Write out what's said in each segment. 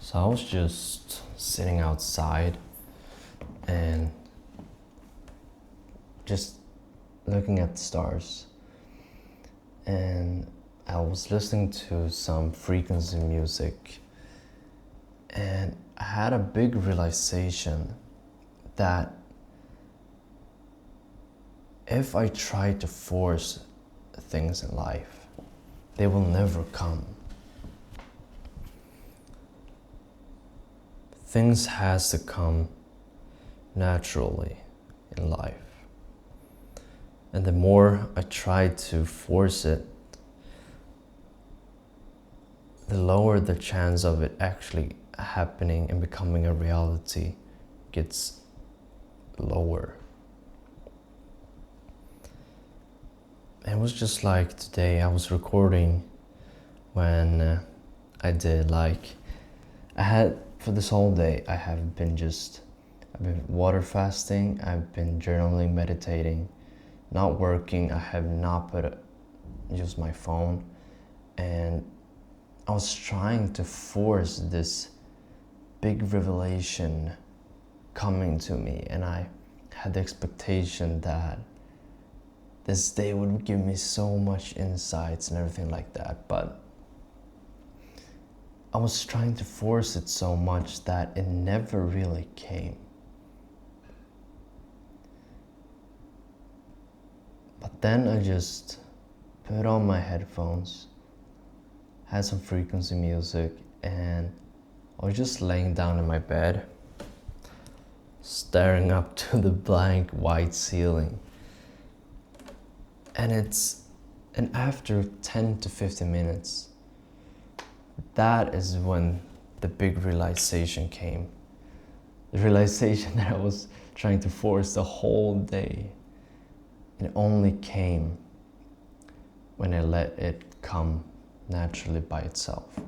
So I was just sitting outside and just looking at the stars. And I was listening to some frequency music. And I had a big realization that if I try to force things in life, they will never come. Things has to come naturally in life. And the more I try to force it, the lower the chance of it actually happening and becoming a reality gets lower. It was just like today I was recording when I did for this whole day I've been water fasting, I've been journaling, meditating, not working, I have not used my phone, and I was trying to force this big revelation coming to me, and I had the expectation that this day would give me so much insights and everything like that, but I was trying to force it so much that it never really came. But then I just put on my headphones, had some frequency music, and I was just laying down in my bed, staring up to the blank white ceiling. And after 10 to 15 minutes, that is when the big realization came. The realization that I was trying to force the whole day. It only came when I let it come naturally by itself.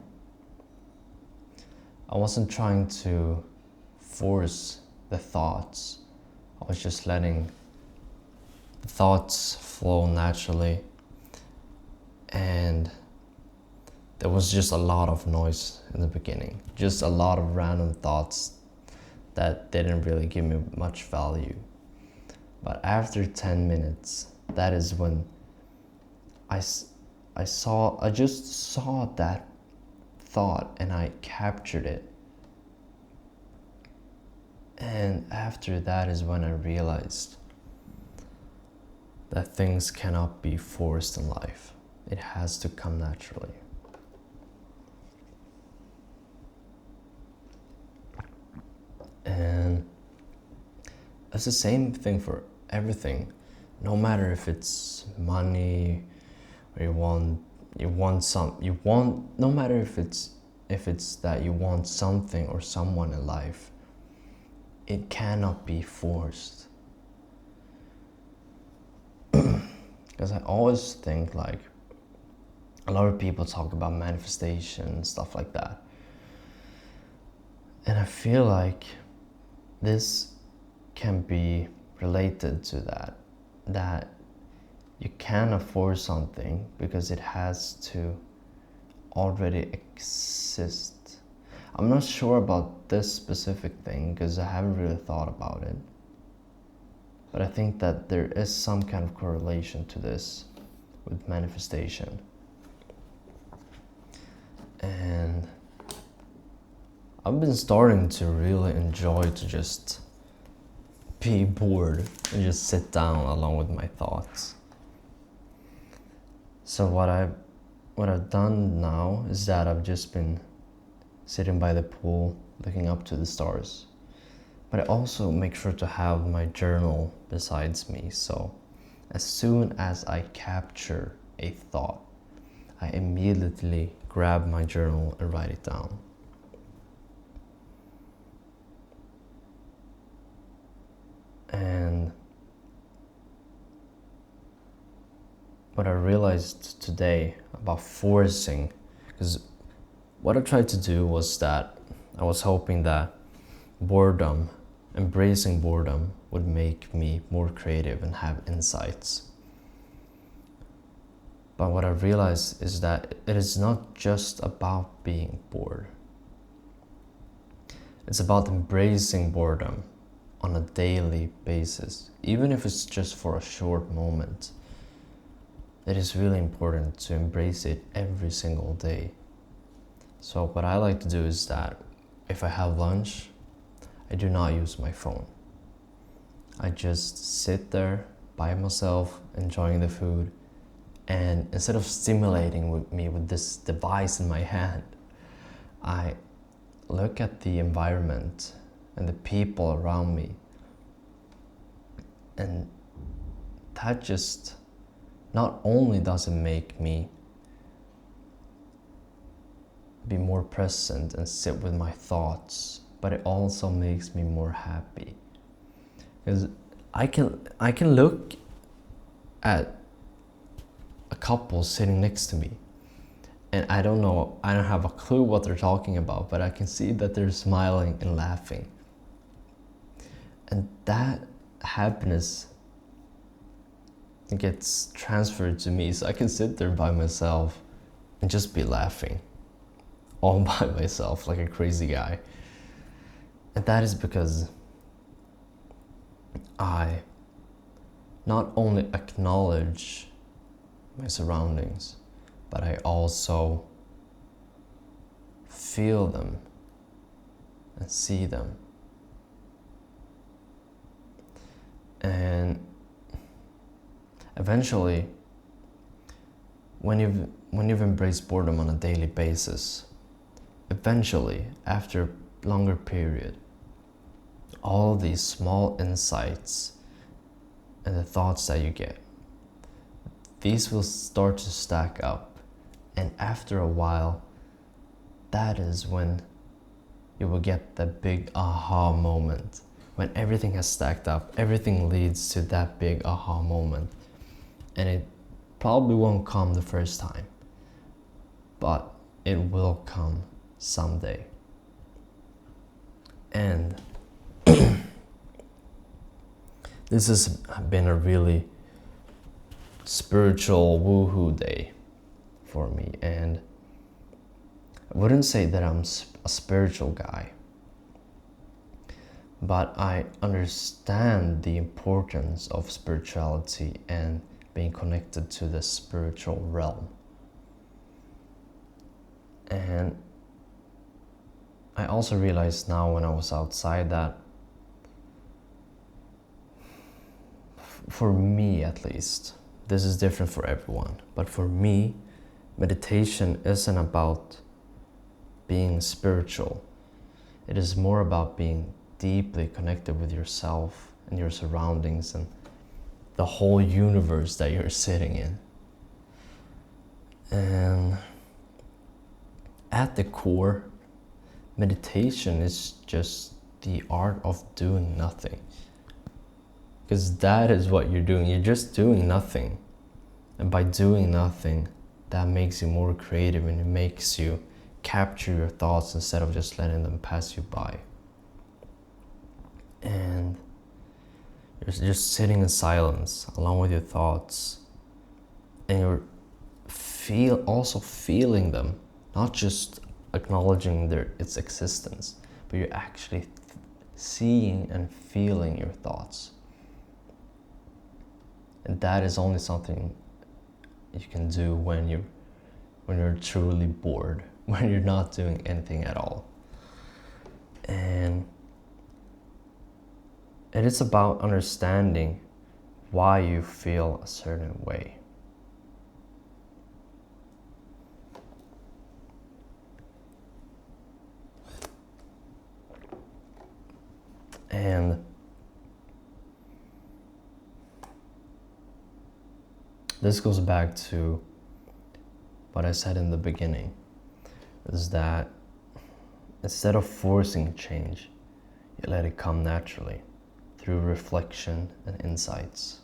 I wasn't trying to force the thoughts. I was just letting the thoughts flow naturally, and there was just a lot of noise in the beginning, just a lot of random thoughts that didn't really give me much value. But after 10 minutes, that is when I just saw that thought and I captured it. And after that is when I realized that things cannot be forced in life. It has to come naturally. And it's the same thing for everything. No matter if it's money or no matter if it's that you want something or someone in life, it cannot be forced. Because I always think like a lot of people talk about manifestation and stuff like that. And I feel like this can be related to that you can't afford something because it has to already exist. I'm not sure about this specific thing because I haven't really thought about it. But I think that there is some kind of correlation to this with manifestation. And I've been starting to really enjoy to just be bored and just sit down along with my thoughts. So what I've done now is that I've just been sitting by the pool looking up to the stars. But I also make sure to have my journal besides me, so as soon as I capture a thought, I immediately grab my journal and write it down. And what I realized today about forcing, because what I tried to do was that I was hoping that embracing boredom would make me more creative and have insights. But what I realized is that it is not just about being bored. It's about embracing boredom on a daily basis, even if it's just for a short moment. It is really important to embrace it every single day. So what I like to do is that if I have lunch, I do not use my phone. I just sit there by myself, enjoying the food, and instead of stimulating me with this device in my hand, I look at the environment and the people around me, and that just not only does it make me be more present and sit with my thoughts, but it also makes me more happy. Because I can look at a couple sitting next to me, and I don't have a clue what they're talking about, but I can see that they're smiling and laughing. And that happiness gets transferred to me, so I can sit there by myself and just be laughing all by myself like a crazy guy. And that is because I not only acknowledge my surroundings, but I also feel them and see them. And eventually, when you've embraced boredom on a daily basis, eventually, after a longer period, all these small insights and the thoughts that you get, these will start to stack up. And after a while, that is when you will get the big aha moment. When everything has stacked up, everything leads to that big aha moment. And it probably won't come the first time, but it will come someday. And this has been a really spiritual woohoo day for me, and I wouldn't say that I'm a spiritual guy, but I understand the importance of spirituality and being connected to the spiritual realm. And I also realized now when I was outside that, for me at least, this is different for everyone, but for me, meditation isn't about being spiritual. It is more about being deeply connected with yourself and your surroundings and the whole universe that you're sitting in. And at the core, meditation is just the art of doing nothing. Because that is what you're doing. You're just doing nothing. And by doing nothing, that makes you more creative, and it makes you capture your thoughts instead of just letting them pass you by. And you're just sitting in silence along with your thoughts, and you're also feeling them, not just acknowledging its existence, but you're actually seeing and feeling your thoughts. And that is only something you can do when you're truly bored, when you're not doing anything at all. And it is about understanding why you feel a certain way. And this goes back to what I said in the beginning, is that instead of forcing change, you let it come naturally through reflection and insights.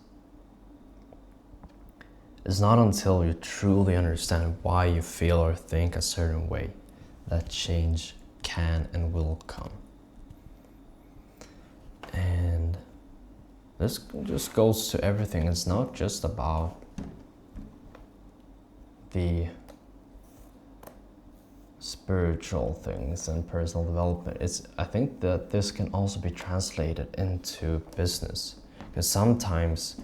It's not until you truly understand why you feel or think a certain way that change can and will come. And this just goes to everything. It's not just about the spiritual things and personal development, I think that this can also be translated into business, because sometimes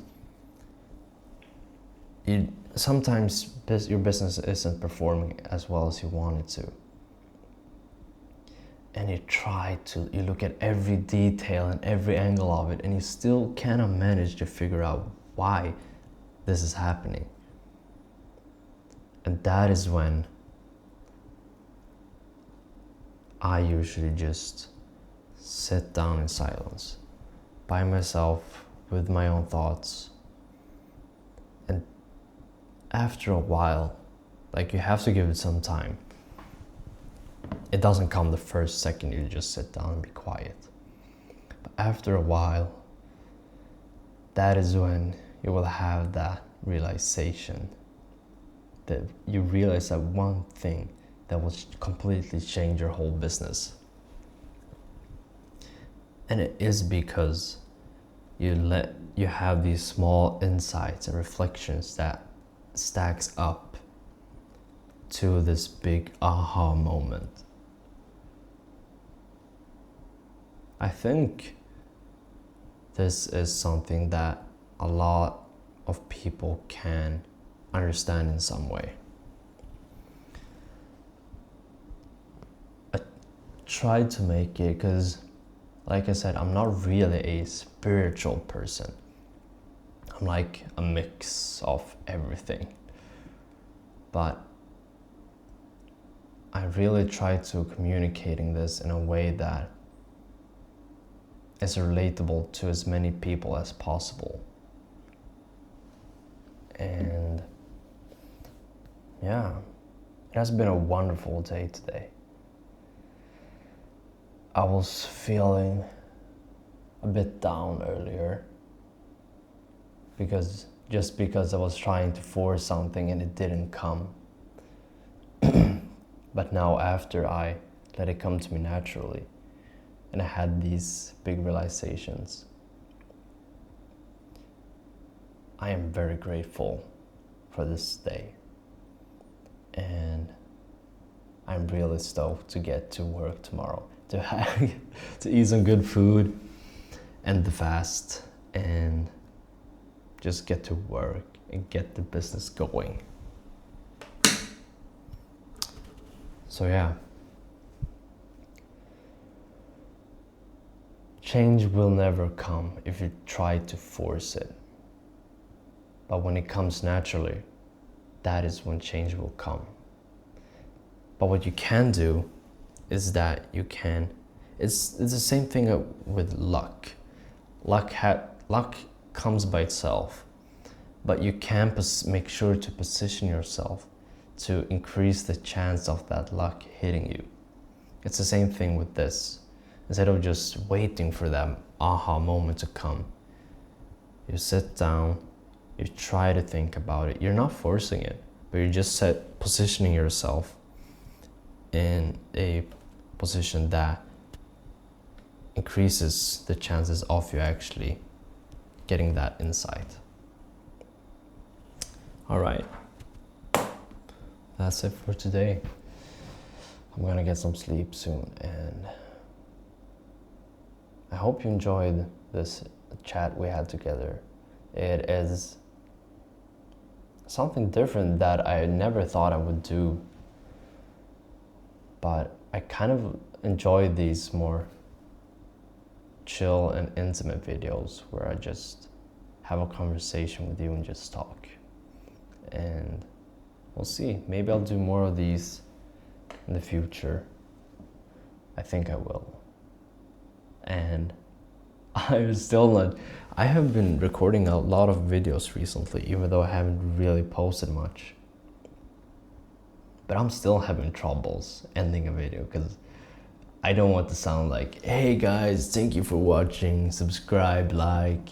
your business isn't performing as well as you want it to, and you look at every detail and every angle of it, and you still cannot manage to figure out why this is happening. And that is when I usually just sit down in silence by myself with my own thoughts. And after a while, like, you have to give it some time. It doesn't come the first second you just sit down and be quiet. But after a while, that is when you will have that realization, that you realize that one thing that will completely change your whole business. And it is because you have these small insights and reflections that stacks up to this big aha moment. I think this is something that a lot of people can understand in some way. I tried to make it because, like I said, I'm not really a spiritual person. I'm like a mix of everything. But I really try to communicating this in a way that is relatable to as many people as possible. And yeah, it has been a wonderful day today. I was feeling a bit down earlier because I was trying to force something and it didn't come. But now, after I let it come to me naturally and I had these big realizations, I am very grateful for this day. And I'm really stoked to get to work tomorrow, to eat some good food, end the fast, and just get to work and get the business going. So yeah, change will never come if you try to force it. But when it comes naturally, that is when change will come. But what you can do is that it's the same thing with luck. Luck comes by itself, but you can make sure to position yourself to increase the chance of that luck hitting you. It's the same thing with this. Instead of just waiting for that aha moment to come, you sit down, you try to think about it. You're not forcing it, but you're just positioning yourself in a position that increases the chances of you actually getting that insight. All right, that's it for today. I'm gonna get some sleep soon, and I hope you enjoyed this chat we had together. It is something different that I never thought I would do, but I kind of enjoy these more chill and intimate videos where I just have a conversation with you and just talk. And we'll see, maybe I'll do more of these in the future. I think I will. And I have been recording a lot of videos recently, even though I haven't really posted much. But I'm still having troubles ending a video because I don't want to sound like, hey guys, thank you for watching, subscribe, like.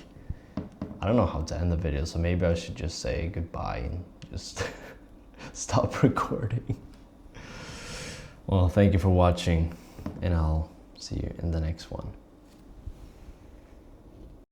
I don't know how to end the video, so maybe I should just say goodbye and just stop recording. Well, thank you for watching, and I'll see you in the next one.